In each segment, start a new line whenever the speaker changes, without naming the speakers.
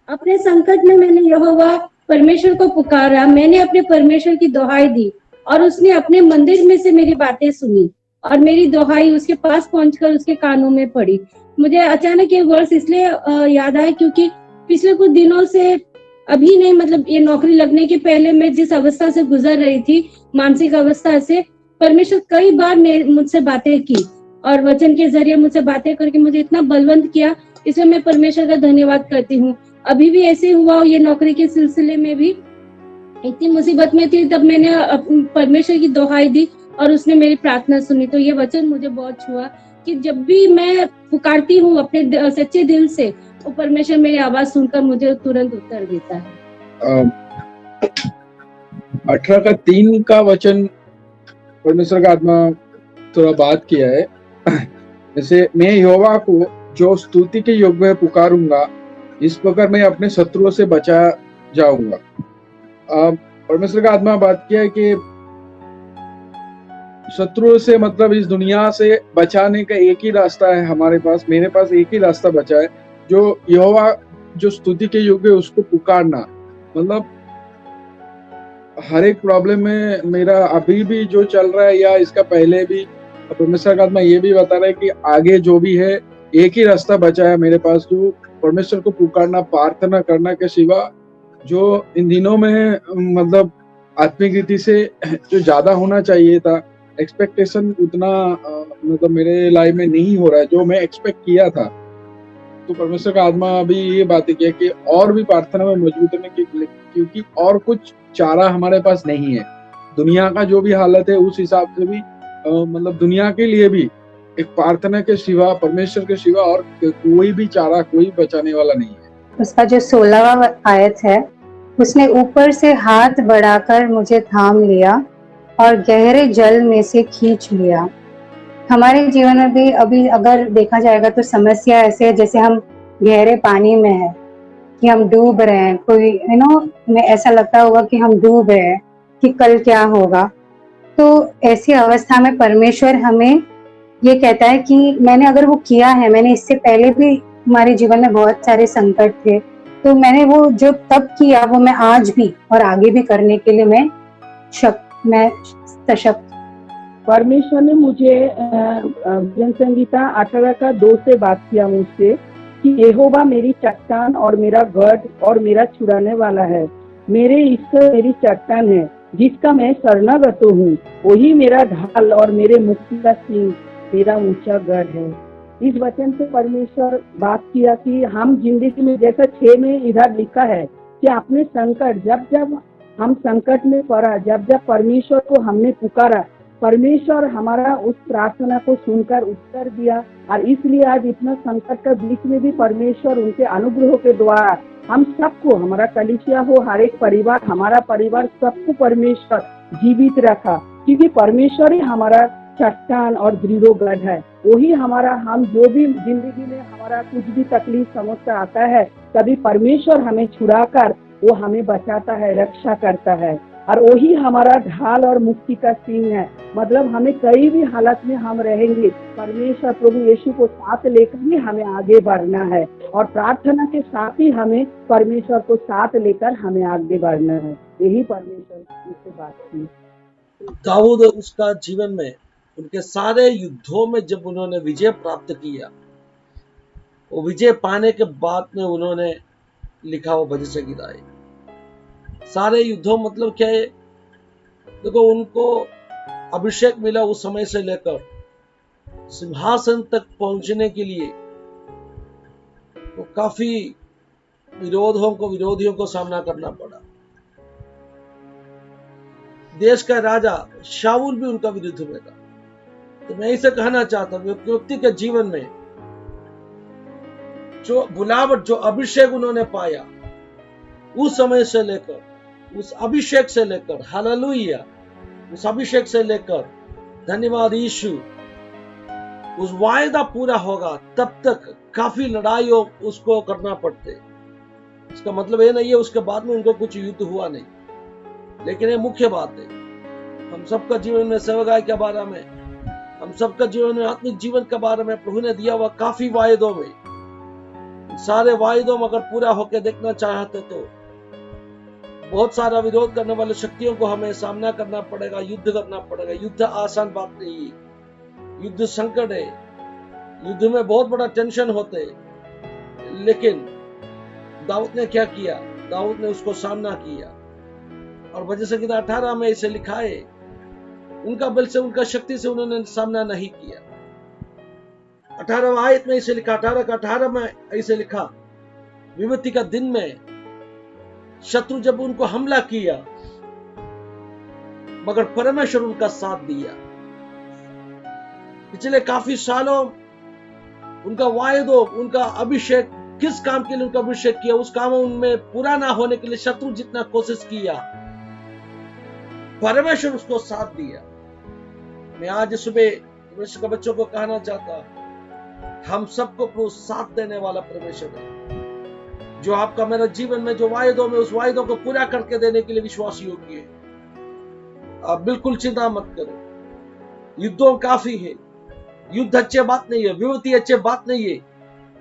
अपने संकट में मैंने यहोवा परमेश्वर को पुकारा, मैंने अपने परमेश्वर की दुहाई दी और उसने अपने मंदिर में से मेरी बातें सुनी और मेरी दुहाई उसके पास पहुंचकर उसके कानों में पड़ी। मुझे अचानक ये वर्ष इसलिए याद आया क्योंकि पिछले कुछ दिनों से, अभी नहीं, मतलब ये नौकरी लगने के पहले मैं जिस अवस्था से गुजर रही थी, मानसिक अवस्था से, परमेश्वर कई बार मुझसे बातें की और वचन के जरिए मुझसे बातें करके मुझे इतना बलवंत किया। इसलिए मैं परमेश्वर का धन्यवाद करती हूँ। अभी भी ऐसे हुआ, ये नौकरी के सिलसिले में भी इतनी मुसीबत में थी, तब मैंने परमेश्वर की दुहाई दी और उसने मेरी प्रार्थना सुनी। तो ये वचन मुझे बहुत छुआ कि जब भी मैं पुकारती हूँ अपने सच्चे दिल से, वो परमेश्वर मेरी आवाज सुनकर मुझे तुरंत उत्तर देता है।
18 का वचन परमेश्वर का आत्मा थोड़ा बात किया है। जैसे मैं यहोवा को जो स्तुति के योग्य पुकारूंगा, इस प्रकार मैं अपने शत्रुओं से बचा जाऊंगा। परमेश्वर का आत्मा बात किया है कि शत्रुओं से मतलब इस दुनिया से बचाने का एक ही रास्ता है हमारे पास, मेरे पास एक ही रास्ता बचा है, जो यहोवा जो स्तुति के योग्य उसको पुकारना। मतलब हर एक प्रॉब्लम में मेरा अभी भी जो चल रहा है या इसका पहले भी, परमेश्वर का आत्मा ये भी बता रहा है कि आगे जो भी है एक ही रास्ता बचा है मेरे पास, जो परमेश्वर को पुकारना, प्रार्थना करना के सिवा, जो इन दिनों में मतलब आत्मिक रीति से जो ज्यादा होना चाहिए था, एक्सपेक्टेशन उतना मतलब मेरे लाइफ में नहीं हो रहा है जो मैं एक्सपेक्ट किया था। तो परमेश्वर का आत्मा अभी ये बातें किया कि और भी प्रार्थना में मजबूत होने की, क्योंकि और कुछ चारा हमारे पास नहीं है। दुनिया का जो भी हालत है उस हिसाब से भी मतलब दुनिया के लिए भी एक प्रार्थना के सिवा, परमेश्वर के सिवा और कोई भी चारा, कोई बचाने वाला नहीं है।
उसका जो 16वां आयत है, उसने ऊपर से हाथ बढ़ाकर मुझे थाम लिया और गहरे जल में से खींच लिया। हमारे जीवन में भी अभी अगर देखा जाएगा तो समस्या ऐसे है जैसे हम गहरे पानी में है, कि हम डूब रहे हैं, कोई हमें ऐसा लगता होगा कि हम डूब रहे हैं कि कल क्या होगा। तो ऐसी अवस्था में परमेश्वर हमें ये कहता है कि मैंने अगर वो किया है, मैंने इससे पहले भी हमारे जीवन में बहुत सारे संकट थे, तो मैंने वो जो तब किया वो मैं आज भी और आगे भी करने के लिए मैं सशक्त।
परमेश्वर ने मुझे भजन संगीता 18:2 से बात किया मुझसे कि यहोवा मेरी चट्टान और मेरा गढ़ और मेरा छुड़ाने वाला है, मेरे ईश्वर मेरी चट्टान है जिसका मैं शरणागत हूँ, वही मेरा ढाल और मेरे मुक्ति का सिंह, मेरा ऊंचा गढ़ है। इस वचन से परमेश्वर बात किया कि हम जिंदगी में, जैसा 6 में इधर लिखा है कि अपने संकट, जब जब हम संकट में पड़ा, जब जब परमेश्वर को हमने पुकारा, परमेश्वर हमारा उस प्रार्थना को सुनकर उत्तर दिया। और इसलिए आज इतना संकट के बीच में भी परमेश्वर उनके अनुग्रह के द्वारा हम सबको, हमारा कलीसिया हो, हर एक परिवार, हमारा परिवार, सबको परमेश्वर जीवित रखा, क्योंकि परमेश्वर ही हमारा चट्टान और दृढ़ गढ़ है। वही हमारा, हम जो भी जिंदगी में हमारा कुछ भी तकलीफ समस्या आता है, तभी परमेश्वर हमें छुड़ाकर वो हमें बचाता है, रक्षा करता है, और वही हमारा ढाल और मुक्ति का सिंह है। मतलब हमें कई भी हालत में हम रहेंगे, परमेश्वर प्रभु यीशु को साथ लेकर ही हमें आगे बढ़ना है, और प्रार्थना के साथ ही हमें परमेश्वर को साथ लेकर हमें आगे बढ़ना है। यही परमेश्वर मुझसे बात की।
दाऊद उसका जीवन में उनके सारे युद्धों में जब उन्होंने विजय प्राप्त किया, वो विजय पाने के बाद में उन्होंने लिखा वो भजन संगीता है। सारे युद्धों मतलब क्या है, देखो उनको अभिषेक मिला उस समय से लेकर सिंहासन तक पहुंचने के लिए वो काफी विरोधियों को सामना करना पड़ा। देश का राजा शाऊल भी उनका विरुद्ध में था। तो मैं इसे कहना चाहता हूं, व्यक्ति के जीवन में जो बुलावट, जो अभिषेक उन्होंने पाया, उस समय से लेकर, उस अभिषेक से लेकर, हालेलुया, उस अभिषेक से लेकर, धन्यवाद यीशु, उस वायदा पूरा होगा तब तक काफी लड़ाइयों उसको करना पड़ते। इसका मतलब ये नहीं है उसके बाद में उनको कुछ युद्ध हुआ नहीं, लेकिन ये मुख्य बात है। हम सबका जीवन में सेवकाई के बारे में, हम सबका जीवन में आत्मिक जीवन के बारे में प्रभु ने दिया हुआ काफी वायदों में सारे वायदों में अगर पूरा होकर देखना चाहते तो बहुत सारा विरोध करने वाले शक्तियों को हमें सामना करना पड़ेगा, युद्ध करना पड़ेगा। युद्ध आसान बात नहीं है, युद्ध संकट है, युद्ध में बहुत बड़ा टेंशन होते है। लेकिन दाऊद ने क्या किया? दाऊद ने उसको सामना किया। और वजह संहिता 18 में इसे लिखा है, उनका बल से उनका शक्ति से उन्होंने सामना नहीं किया। 18 आयत में इसे लिखा, 18 का 18 में इसे लिखा, विपत्ति का दिन में शत्रु जब उनको हमला किया मगर परमेश्वर उनका साथ दिया। पिछले काफी सालों उनका वायदों, उनका अभिषेक, किस काम के लिए उनका अभिषेक किया, उस काम उनमें पूरा ना होने के लिए शत्रु जितना कोशिश किया, परमेश्वर उसको साथ दिया। मैं आज सुबह परमेश्वर के बच्चों को कहना चाहता, हम सबको प्रभु साथ देने वाला परमेश्वर है, जो आपका मेरा जीवन में जो वायदों में, उस वायदों को पूरा करके देने के लिए विश्वास योग्य है। आप बिल्कुल चिंता मत करो। युद्धों काफी है, युद्ध अच्छे बात नहीं है, विपत्ति अच्छे बात नहीं है,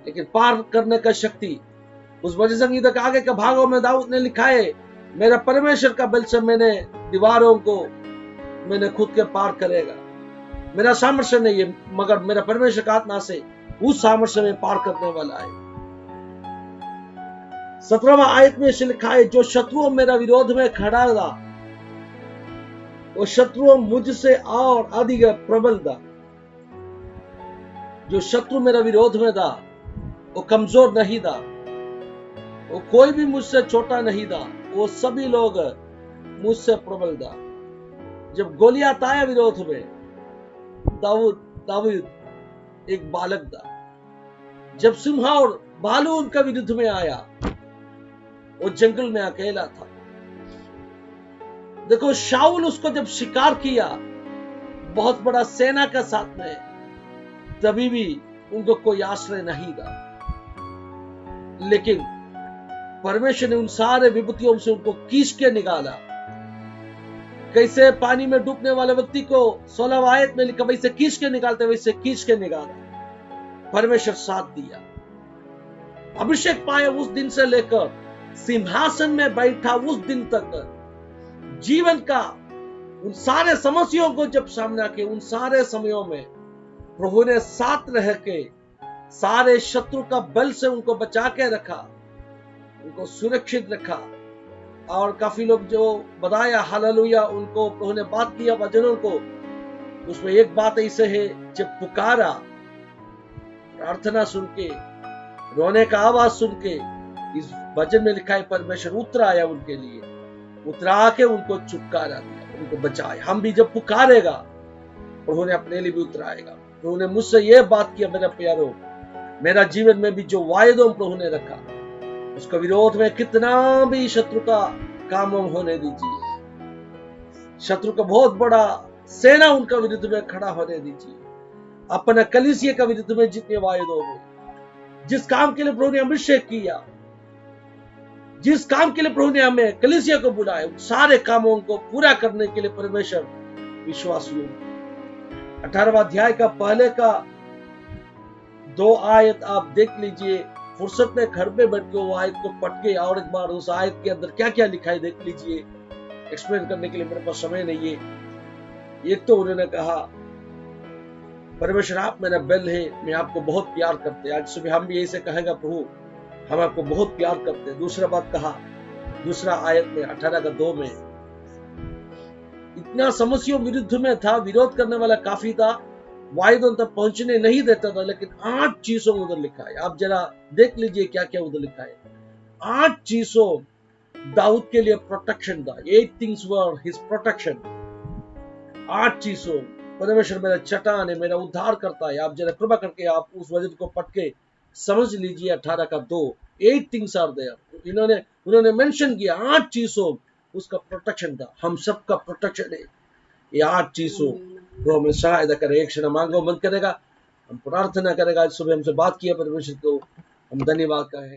लेकिन पार करने का शक्ति उस वजह संगीता के आगे के भागों में दाऊद ने लिखा है, मेरा परमेश्वर का बल से मैंने दीवारों को मैंने खुद के पार करेगा। मेरा सामर्थ्य नहीं है, मगर मेरा परमेश्वर का आत्मा से उस सामर्थ्य में पार करने वाला है। 17वां आयत में इसे लिखा है, जो शत्रुओं मेरा विरोध में खड़ा था, वो शत्रुओं मुझसे और अधिक प्रबल था। जो शत्रु मेरा विरोध में था वो कमजोर नहीं था, वो कोई भी मुझसे छोटा नहीं था, वो सभी लोग मुझसे प्रबल था। जब गोलियात आया विरोध में, दाऊद एक बालक था। जब सिंह और भालू उनका विरुद्ध में आया, वो जंगल में अकेला था। देखो, शाऊल उसको जब शिकार किया बहुत बड़ा सेना का साथ में, तभी भी उनको कोई आश्रय नहीं था। लेकिन परमेश्वर ने उन सारे विपत्तियों से उनको खींच के निकाला। कैसे पानी में डूबने वाले व्यक्ति को 16 आयत में लिखा, वैसे खींच के निकालते, वैसे खींच के निकाला। परमेश्वर साथ दिया। अभिषेक पाया उस दिन से लेकर सिंहासन में बैठा उस दिन तक, जीवन का उन सारे समस्याओं को जब सामना किया, उन सारे समयों में प्रभु ने साथ रह के सारे शत्रु का बल से उनको बचा के रखा, उनको सुरक्षित रखा। और काफी लोग जो बताया हालेलुया, उनको प्रभु ने बात किया वचनों को, उसमें एक बात ऐसे है, जब पुकारा, प्रार्थना सुन के, रोने का आवाज सुन के, इस वचन में लिखा है परमेश्वर उतर आया उनके लिए, उतरा के उनको छुटकारा दिया, उनको बचाया। हम भी जब पुकारेगा, प्रभु ने अपने लिए भी उतराएगा। प्रभु ने मुझसे यह बात किया, मेरा प्यारो, मेरा जीवन में भी जो वायदों प्रभु ने रखा, उसका विरोध में कितना भी शत्रु का काम होने दीजिए, शत्रु का बहुत बड़ा सेना उनका विरुद्ध में खड़ा होने दीजिए। अपना कलीसिया का विरुद्ध में जितने वायदों में, जिस काम के लिए प्रभु ने अभिषेक किया, जिस काम के लिए प्रभु ने हमें कलीसिया को बुलाया, उन सारे कामों को पूरा करने के लिए परमेश्वर विश्वास योग्य। 18वां अध्याय का पहले का 2 आयत आप देख लीजिए, फुर्सत में घर में बैठ के वो आयत को पढ़ के और एक बार उस आयत के अंदर क्या क्या लिखा है देख लीजिए। एक्सप्लेन करने के लिए मेरे पास समय नहीं है। एक तो उन्होंने कहा, परमेश्वर आप मेरा बल है, मैं आपको बहुत प्यार करते हैं। आज सुबह हम भी ऐसे कहेगा, प्रभु हम आपको बहुत प्यार करते हैं। दूसरा बात कहा, दूसरा आयत में 18 का 2 में, इतना समस्या विरुद्ध में था, विरोध करने वाला काफी था, वायदों तक पहुंचने नहीं देता था, लेकिन 8 चीजों उधर लिखा है। आप जरा देख लीजिए क्या क्या उधर लिखा है। 8 चीजों दाऊद के लिए प्रोटेक्शन था। 8 things were his protection। 8 चीजों, परमेश्वर मेरा चट्टान है, मेरा उद्धार करता है। आप जरा कृपा करके आप उस वचन को पढ़ के समझ लीजिए। 18 का 2, 8 things are there। उन्होंने मेंशन किया 8 चीजों, उसका प्रोटेक्शन था। हम सबका प्रोटेक्शन है ये 8 चीजों। वो हमें सहायता करे। एक क्षण मांगो, मन करेगा, हम प्रार्थना करेगा। आज सुबह हमसे बात किया परमेश्वर को हम धन्यवाद कहें।